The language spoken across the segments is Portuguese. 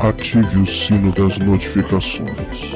Ative o sino das notificações.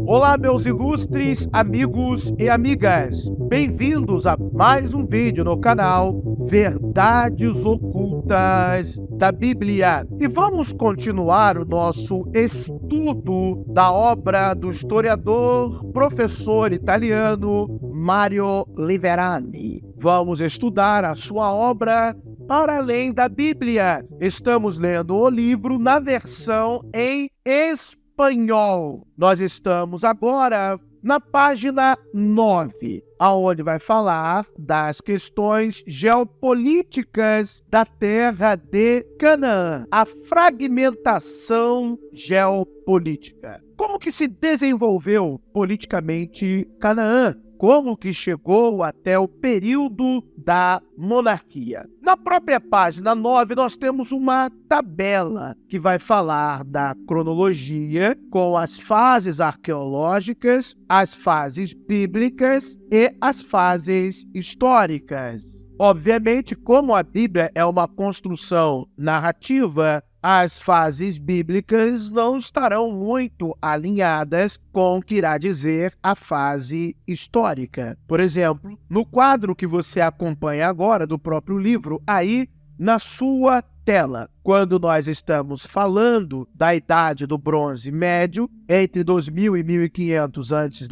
Olá, meus ilustres amigos e amigas. Bem-vindos a mais um vídeo no canal Verdades Ocultas da Bíblia. E vamos continuar o nosso estudo da obra do historiador, professor italiano Mario Liverani. Vamos estudar a sua obra para além da Bíblia. Estamos lendo o livro na versão em espanhol. Nós estamos agora na página 9, aonde vai falar das questões geopolíticas da terra de Canaã, a fragmentação geopolítica. Como que se desenvolveu politicamente Canaã? Como que chegou até o período da monarquia? Na própria página 9, nós temos uma tabela que vai falar da cronologia com as fases arqueológicas, as fases bíblicas e as fases históricas. Obviamente, como a Bíblia é uma construção narrativa, as fases bíblicas não estarão muito alinhadas com o que irá dizer a fase histórica. Por exemplo, no quadro que você acompanha agora do próprio livro, aí na sua tela, quando nós estamos falando da Idade do Bronze Médio, entre 2000 e 1500 a.C.,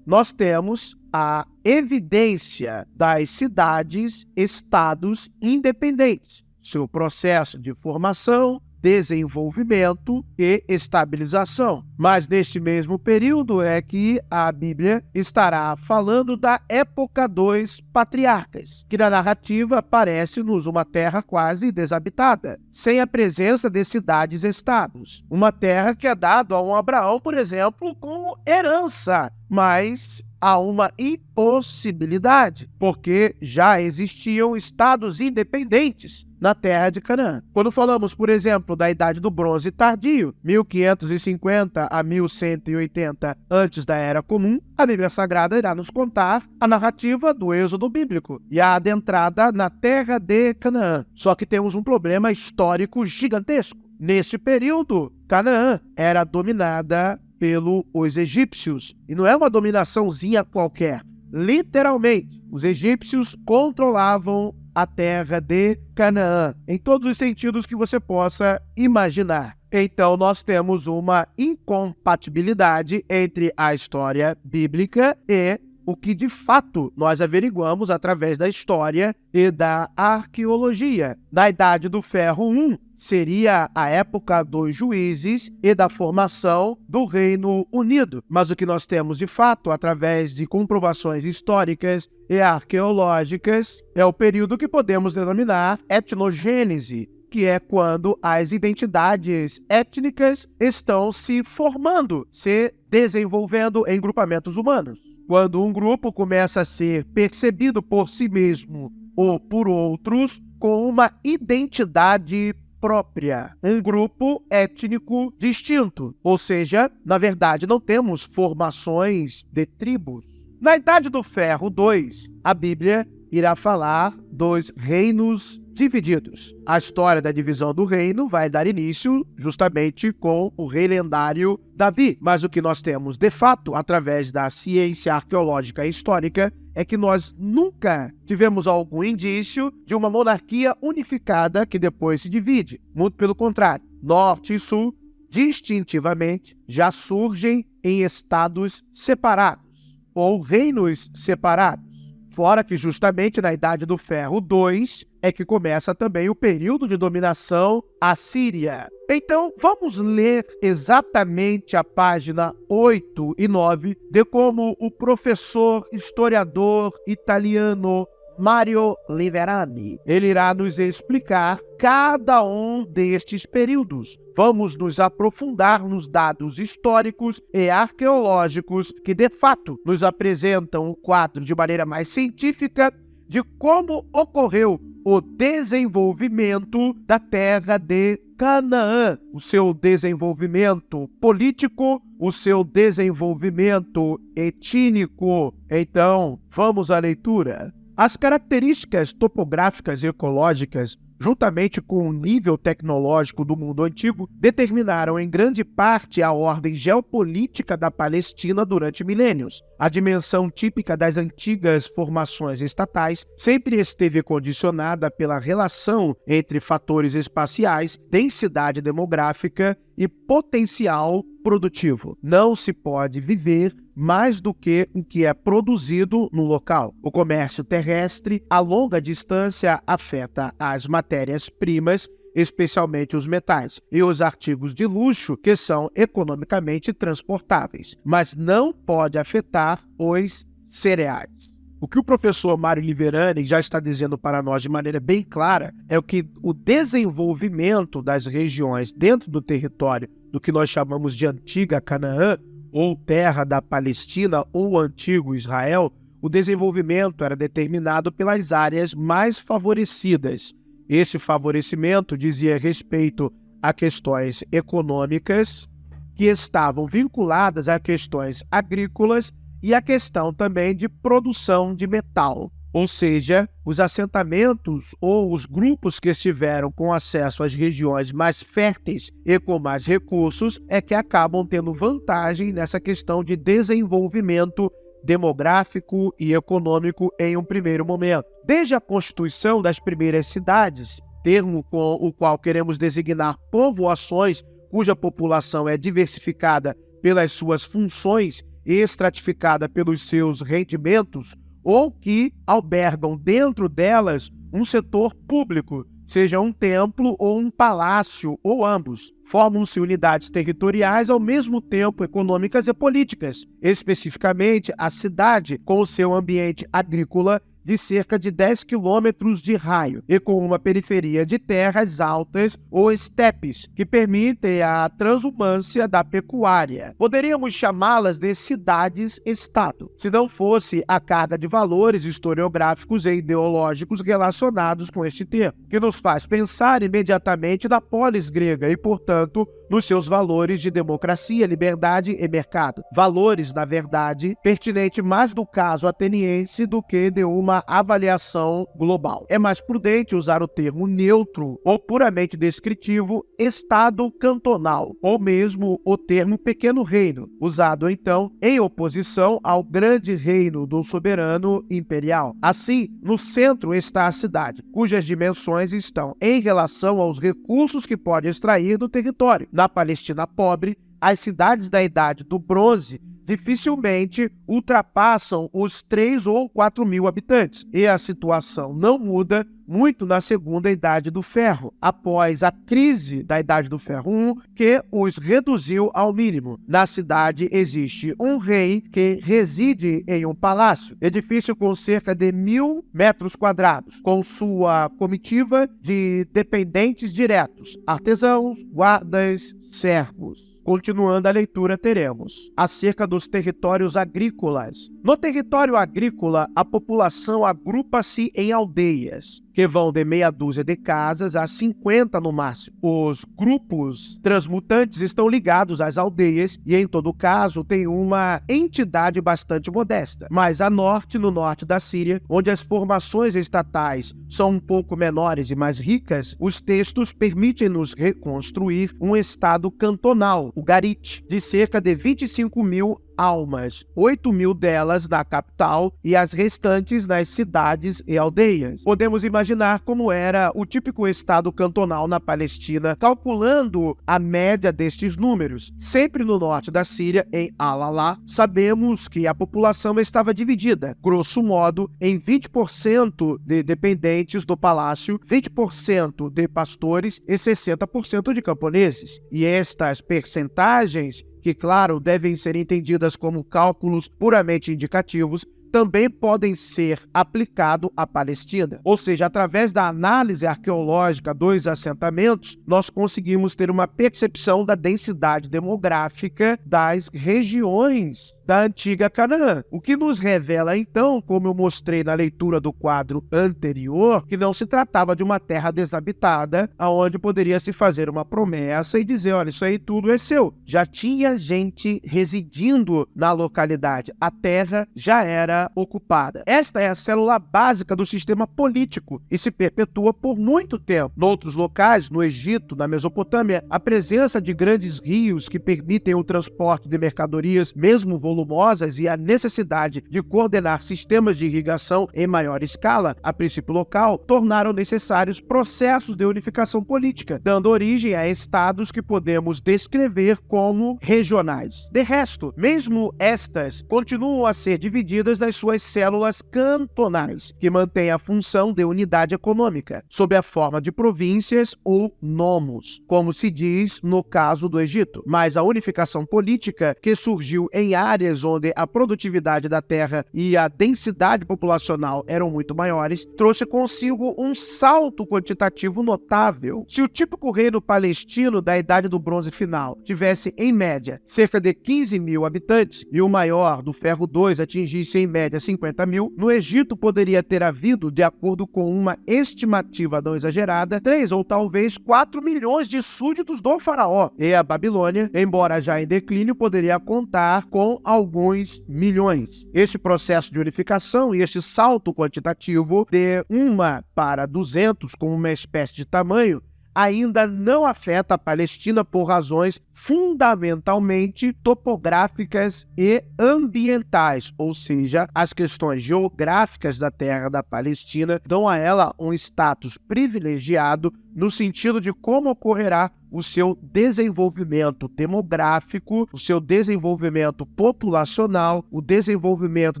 nós temos a evidência das cidades-estados independentes, seu processo de formação, desenvolvimento e estabilização. Mas neste mesmo período é que a Bíblia estará falando da época dos patriarcas, que na narrativa parece-nos uma terra quase desabitada, sem a presença de cidades-estados. Uma terra que é dada a um Abraão, por exemplo, como herança, mas há uma impossibilidade, porque já existiam estados independentes na terra de Canaã. Quando falamos, por exemplo, da Idade do Bronze Tardio, 1550 a 1180 antes da Era Comum, a Bíblia Sagrada irá nos contar a narrativa do êxodo bíblico e a adentrada na terra de Canaã. Só que temos um problema histórico gigantesco. Neste período, Canaã era dominada pelos egípcios, e não é uma dominaçãozinha qualquer. Literalmente, os egípcios controlavam a terra de Canaã, em todos os sentidos que você possa imaginar. Então, nós temos uma incompatibilidade entre a história bíblica e o que, de fato, nós averiguamos através da história e da arqueologia. Na Idade do Ferro I, seria a época dos juízes e da formação do Reino Unido. Mas o que nós temos, de fato, através de comprovações históricas e arqueológicas, é o período que podemos denominar etnogênese, que é quando as identidades étnicas estão se formando, se desenvolvendo em grupamentos humanos. Quando um grupo começa a ser percebido por si mesmo ou por outros com uma identidade própria, um grupo étnico distinto. Ou seja, na verdade, não temos formações de tribos. Na Idade do Ferro II, a Bíblia irá falar dos reinos divididos. A história da divisão do reino vai dar início justamente com o rei lendário Davi. Mas o que nós temos, de fato, através da ciência arqueológica e histórica, é que nós nunca tivemos algum indício de uma monarquia unificada que depois se divide. Muito pelo contrário, norte e sul, distintivamente, já surgem em estados separados, ou reinos separados. Fora que justamente na Idade do Ferro II é que começa também o período de dominação assíria. Então, vamos ler exatamente a página 8 e 9 de como o professor historiador italiano Mario Liverani. Ele irá nos explicar cada um destes períodos. Vamos nos aprofundar nos dados históricos e arqueológicos que, de fato, nos apresentam o quadro de maneira mais científica de como ocorreu o desenvolvimento da terra de Canaã, o seu desenvolvimento político, o seu desenvolvimento étnico. Então, vamos à leitura. As características topográficas e ecológicas juntamente com o nível tecnológico do mundo antigo, determinaram em grande parte a ordem geopolítica da Palestina durante milênios. A dimensão típica das antigas formações estatais sempre esteve condicionada pela relação entre fatores espaciais, densidade demográfica e potencial produtivo. Não se pode viver mais do que o que é produzido no local. O comércio terrestre a longa distância afeta as matérias-primas, especialmente os metais, e os artigos de luxo que são economicamente transportáveis, mas não pode afetar os cereais. O que o professor Mário Liverani já está dizendo para nós de maneira bem clara é que o desenvolvimento das regiões dentro do território do que nós chamamos de antiga Canaã, ou terra da Palestina, ou antigo Israel, o desenvolvimento era determinado pelas áreas mais favorecidas. Esse favorecimento dizia respeito a questões econômicas que estavam vinculadas a questões agrícolas e a questão também de produção de metal. Ou seja, os assentamentos ou os grupos que estiveram com acesso às regiões mais férteis e com mais recursos é que acabam tendo vantagem nessa questão de desenvolvimento demográfico e econômico em um primeiro momento. Desde a constituição das primeiras cidades, termo com o qual queremos designar povoações cuja população é diversificada pelas suas funções e estratificada pelos seus rendimentos, ou que albergam dentro delas um setor público, seja um templo ou um palácio, ou ambos. Formam-se unidades territoriais ao mesmo tempo econômicas e políticas, especificamente a cidade com o seu ambiente agrícola de cerca de 10 quilômetros de raio e com uma periferia de terras altas ou estepes que permitem a transumância da pecuária. Poderíamos chamá-las de cidades-estado, se não fosse a carga de valores historiográficos e ideológicos relacionados com este termo, que nos faz pensar imediatamente na polis grega e, portanto, nos seus valores de democracia, liberdade e mercado. Valores, na verdade, pertinente mais do caso ateniense do que de uma avaliação global. É mais prudente usar o termo neutro ou puramente descritivo estado cantonal, ou mesmo o termo pequeno reino, usado então em oposição ao grande reino do soberano imperial. Assim, no centro está a cidade, cujas dimensões estão em relação aos recursos que pode extrair do território. Na Palestina pobre, as cidades da Idade do Bronze dificilmente ultrapassam os 3 ou 4 mil habitantes. E a situação não muda muito na Segunda Idade do Ferro, após a crise da Idade do Ferro I, que os reduziu ao mínimo. Na cidade existe um rei que reside em um palácio, edifício com cerca de 1.000 metros quadrados, com sua comitiva de dependentes diretos, artesãos, guardas, servos. Continuando a leitura, teremos acerca dos territórios agrícolas. No território agrícola, a população agrupa-se em aldeias, que vão de meia dúzia de casas a 50 no máximo. Os grupos transmutantes estão ligados às aldeias e, em todo caso, têm uma entidade bastante modesta. Mas a norte, no norte da Síria, onde as formações estatais são um pouco menores e mais ricas, os textos permitem-nos reconstruir um estado cantonal, o Garit, de cerca de 25.000 almas, 8.000 delas na capital e as restantes nas cidades e aldeias. Podemos imaginar como era o típico estado cantonal na Palestina, calculando a média destes números. Sempre no norte da Síria, em Al-Alá, sabemos que a população estava dividida, grosso modo, em 20% de dependentes do palácio, 20% de pastores e 60% de camponeses. E estas percentagens, que, claro, devem ser entendidas como cálculos puramente indicativos, também podem ser aplicados à Palestina. Ou seja, através da análise arqueológica dos assentamentos, nós conseguimos ter uma percepção da densidade demográfica das regiões da antiga Canaã. O que nos revela, então, como eu mostrei na leitura do quadro anterior, que não se tratava de uma terra desabitada, onde poderia se fazer uma promessa e dizer, olha, isso aí tudo é seu. Já tinha gente residindo na localidade. A terra já era área ocupada. Esta é a célula básica do sistema político e se perpetua por muito tempo. Noutros locais, no Egito, na Mesopotâmia, a presença de grandes rios que permitem o transporte de mercadorias, mesmo volumosas, e a necessidade de coordenar sistemas de irrigação em maior escala, a princípio local, tornaram necessários processos de unificação política, dando origem a estados que podemos descrever como regionais. De resto, mesmo estas continuam a ser divididas nas suas células cantonais, que mantêm a função de unidade econômica, sob a forma de províncias ou nomos, como se diz no caso do Egito. Mas a unificação política, que surgiu em áreas onde a produtividade da terra e a densidade populacional eram muito maiores, trouxe consigo um salto quantitativo notável. Se o típico reino palestino da Idade do Bronze final tivesse, em média, cerca de 15 mil habitantes e o maior, do Ferro II, atingisse em média 50 mil, no Egito poderia ter havido, de acordo com uma estimativa não exagerada, 3 ou talvez 4 milhões de súditos do faraó, e a Babilônia, embora já em declínio, poderia contar com alguns milhões. Este processo de unificação e este salto quantitativo de 1 para 200 como uma espécie de tamanho ainda não afeta a Palestina por razões fundamentalmente topográficas e ambientais, ou seja, as questões geográficas da terra da Palestina dão a ela um status privilegiado no sentido de como ocorrerá o seu desenvolvimento demográfico, o seu desenvolvimento populacional, o desenvolvimento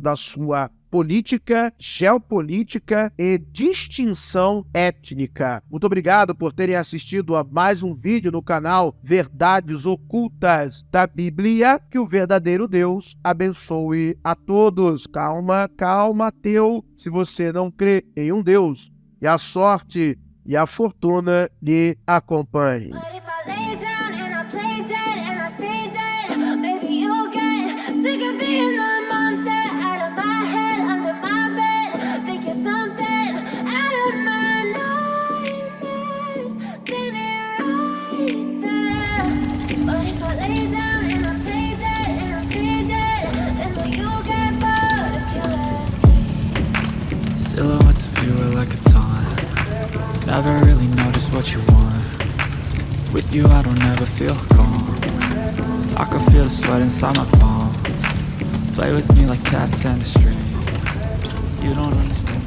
da sua política, geopolítica e distinção étnica. Muito obrigado por terem assistido a mais um vídeo no canal Verdades Ocultas da Bíblia. Que o verdadeiro Deus abençoe a todos. Calma, calma, ateu, se você não crê em um Deus. E a sorte e a fortuna lhe acompanhe. Silhouettes of you are like a taunt. Never really know just what you want. With you I don't ever feel calm. I can feel the sweat inside my palm. Play with me like cats and a string. You don't understand.